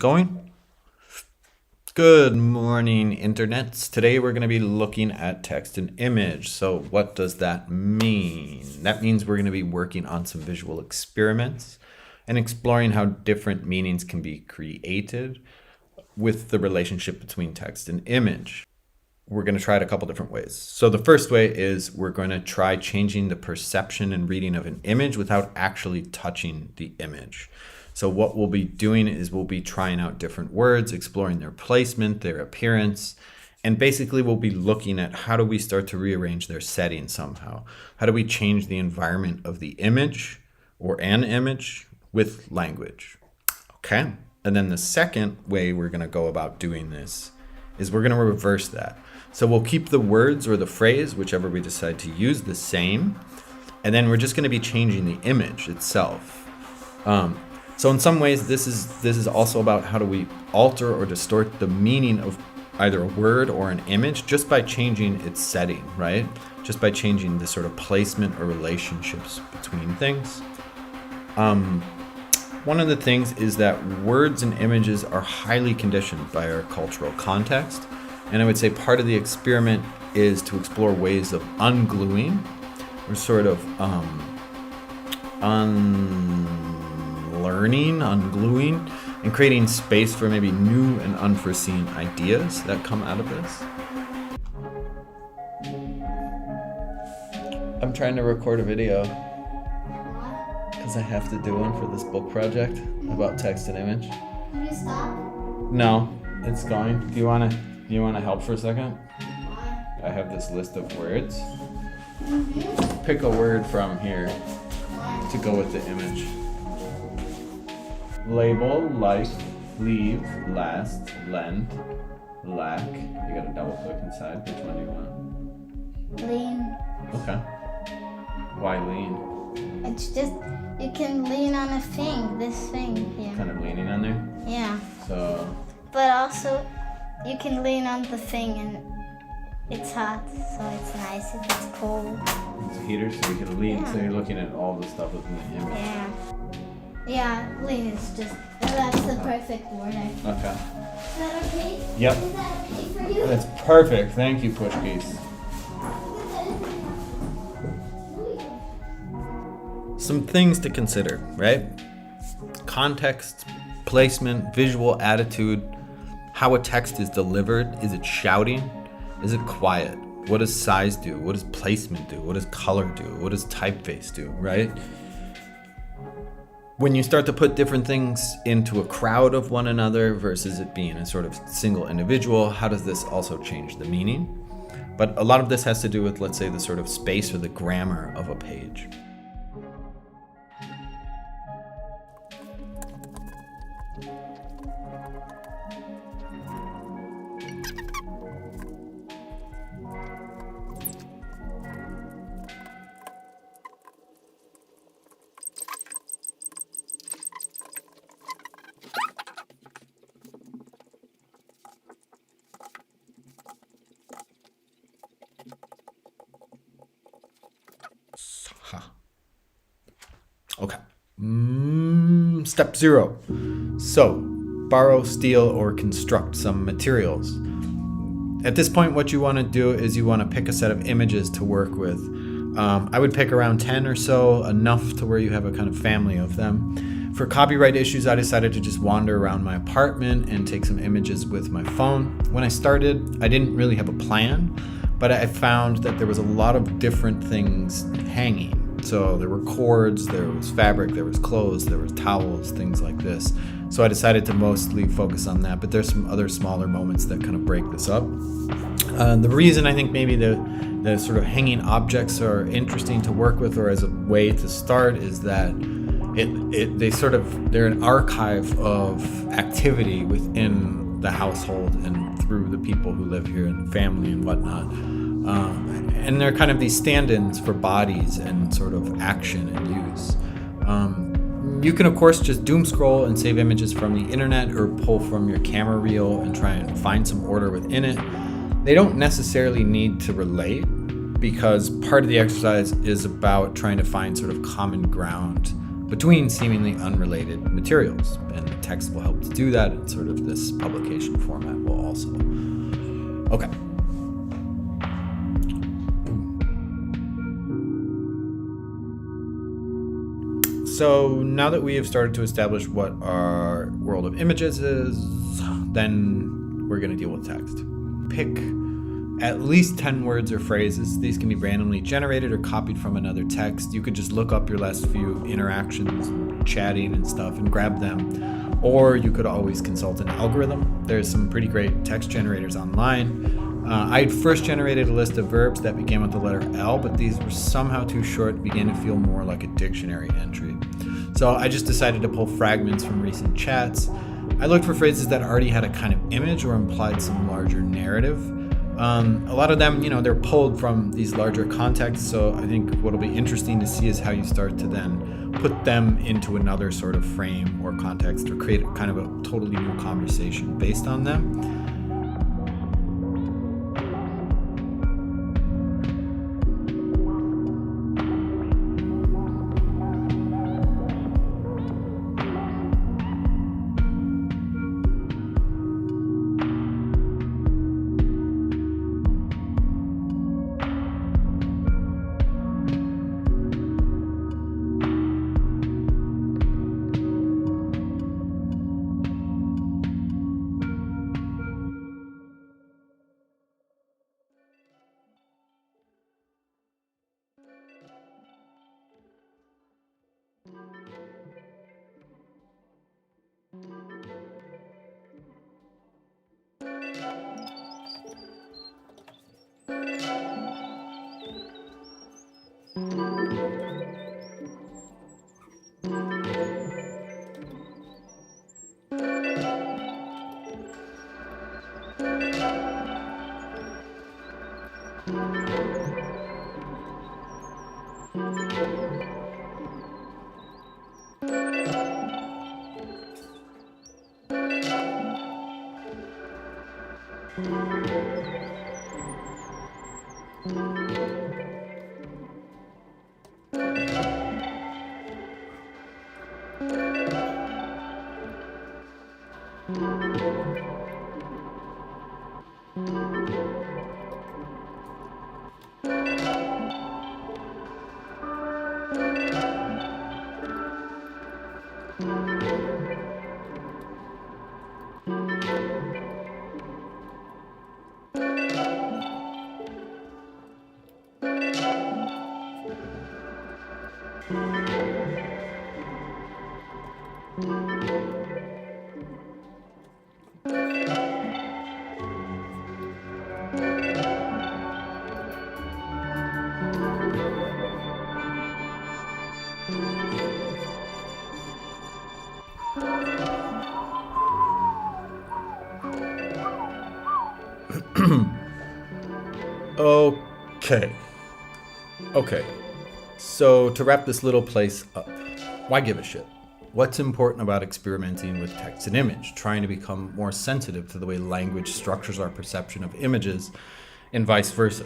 going? Good morning, internets. Today we're going to be looking at text and image. So what does that mean? That means we're going to be working on some visual experiments and exploring how different meanings can be created with the relationship between text and image. We're going to try it a couple different ways. So the first way is we're going to try changing the perception and reading of an image without actually touching the image. So what we'll be doing is we'll be trying out different words, exploring their placement, their appearance, and basically we'll be looking at how do we start to rearrange their setting somehow? How do we change the environment of the image or an image with language? Okay. And then the second way we're going to go about doing this is we're going to reverse that. So we'll keep the words or the phrase, whichever we decide to use, the same. And then we're just going to be changing the image itself. So in some ways, this is also about how do we alter or distort the meaning of either a word or an image just by changing its setting, right? Just by changing the sort of placement or relationships between things. One of the things is that words and images are highly conditioned by our cultural context. And I would say part of the experiment is to explore ways of ungluing or sort of ungluing, and creating space for maybe new and unforeseen ideas that come out of this. I'm trying to record a video because I have to do one for this book project about text and image. Can you stop? No, it's going. Do you want to help for a second? Why? I have this list of words. Mm-hmm. Pick a word from here Why? to go with the image. Label, like, leave, last, lend, lack. You gotta double click inside. Which one do you want? Lean. Okay. Why lean? It's just, you can lean on a thing, this thing here. Kind of leaning on there. Yeah. So, But also, you can lean on the thing and it's hot, so it's nice if it's cold. it's a heater, so you can lean. Yeah. So you're looking at all the stuff within the image. Yeah. Yeah, lean is just, that's the perfect word. Okay. Is that okay? Yep. Is that okay for you? That's perfect. Thank you, Push Piece. Some things to consider, right? Context, placement, visual attitude, how a text is delivered. Is it shouting? Is it quiet? What does size do? What does placement do? What does color do? What does typeface do, right? When you start to put different things into a crowd of one another versus it being a sort of single individual, how does this also change the meaning? But a lot of this has to do with, let's say, the sort of space or the grammar of a page. Okay. Step 0. So, borrow, steal, or construct some materials. At this point, what you want to do is you want to pick a set of images to work with. I would pick around 10 or so, enough to where you have a kind of family of them. For copyright issues, I decided to just wander around my apartment and take some images with my phone. When I started, I didn't really have a plan, but I found that there was a lot of different things hanging. So there were cords, there was fabric, there was clothes, there was towels, things like this. So I decided to mostly focus on that, but there's some other smaller moments that kind of break this up. The reason I think maybe the sort of hanging objects are interesting to work with or as a way to start is that they're an archive of activity within the household and through the people who live here and family and whatnot. And they're kind of these stand-ins for bodies and sort of action and use. You can, of course, just doom scroll and save images from the internet or pull from your camera reel and try and find some order within it. They don't necessarily need to relate because part of the exercise is about trying to find sort of common ground between seemingly unrelated materials. And the text will help to do that, and sort of this publication format will also. Okay. So now that we have started to establish what our world of images is, then we're going to deal with text. Pick at least 10 words or phrases. These can be randomly generated or copied from another text. You could just look up your last few interactions, chatting and stuff, and grab them. Or you could always consult an algorithm. There's some pretty great text generators online. I first generated a list of verbs that began with the letter L, but these were somehow too short and began to feel more like a dictionary entry. So I just decided to pull fragments from recent chats. I looked for phrases that already had a kind of image or implied some larger narrative. A lot of them, they're pulled from these larger contexts, so I think what'll be interesting to see is how you start to then put them into another sort of frame or context, or create kind of a totally new conversation based on them. Okay. So to wrap this little place up, why give a shit? What's important about experimenting with text and image, trying to become more sensitive to the way language structures our perception of images, and vice versa?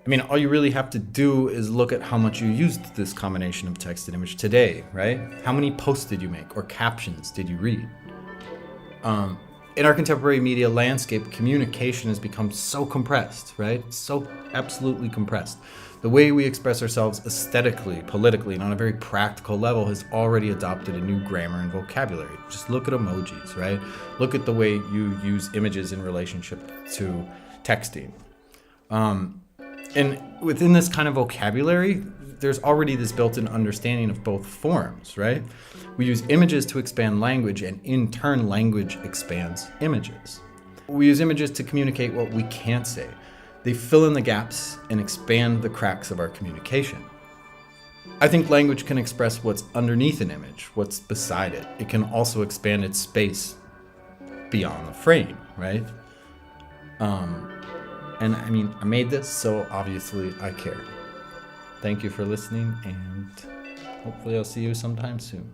I mean, all you really have to do is look at how much you used this combination of text and image today, right? How many posts did you make, or captions did you read? In our contemporary media landscape, communication has become so compressed, right? So absolutely compressed. The way we express ourselves aesthetically, politically, and on a very practical level has already adopted a new grammar and vocabulary. Just look at emojis, right? Look at the way you use images in relationship to texting. And within this kind of vocabulary, there's already this built-in understanding of both forms, right? We use images to expand language, and in turn, language expands images. We use images to communicate what we can't say. They fill in the gaps and expand the cracks of our communication. I think language can express what's underneath an image, what's beside it. It can also expand its space beyond the frame, right? And I mean, I made this, so obviously I care. Thank you for listening, and hopefully I'll see you sometime soon.